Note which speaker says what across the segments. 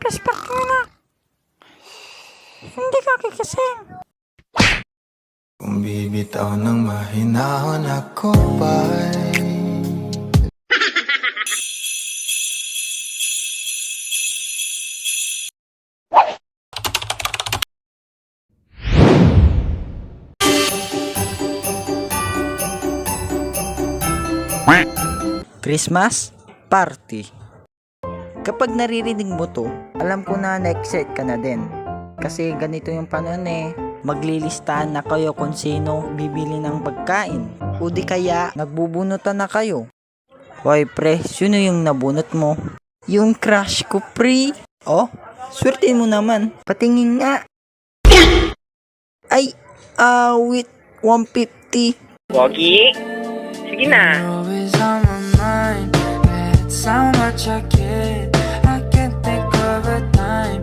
Speaker 1: Press party mo na. Hindi ka kikising.
Speaker 2: Kung bibitaw ng mahinahon ako ba'y
Speaker 3: Christmas party. Kapag naririnig mo to, alam ko na na-excite ka na din. Kasi ganito yung panahon maglilistahan na kayo kung sino bibili ng pagkain. O di kaya, nagbubunutan na kayo. Hoy pre, sino yung nabunot mo? Yung crush ko pre. Oh, swerte mo naman. Patingin nga. Ay, wait, 150.
Speaker 4: Pogi? Sige na.
Speaker 5: Always on my mind. That's how much I can't think of a time.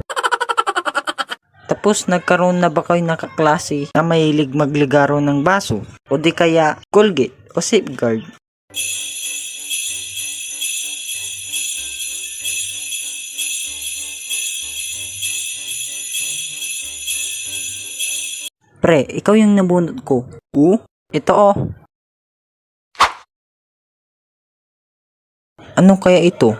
Speaker 3: Tapos nagkaroon na ba kayo nakaklase na mahilig magligaro ng baso? O di kaya Colgate o Safeguard? Pre, ikaw yung nabunot ko. Ito oh. Ano kaya ito?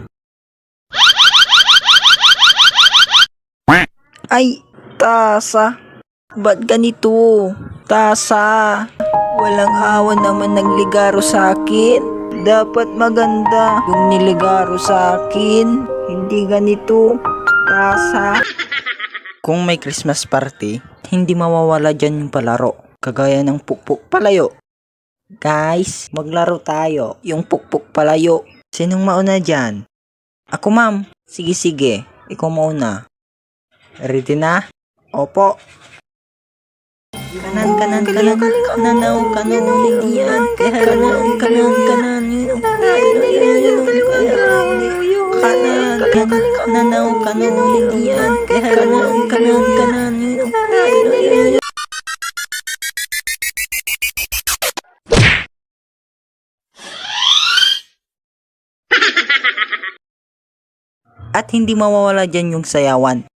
Speaker 3: Ay, tasa. Ba't ganito? Tasa. Walang awan naman nagligaro sa akin. Dapat maganda yung niligaro sa akin. Hindi ganito. Tasa. Kung may Christmas party, hindi mawawala dyan yung palaro. Kagaya ng pukpuk palayo. Guys, maglaro tayo. Yung pukpuk palayo. Sinong mauna dyan? Ako ma'am. Sige. Ikaw mauna. Ready na? Opo. Kanan. Kananaw, kanunian. Kanan. Kananaw, kanunian. Kanan. At hindi mawawala dyan yung sayawan.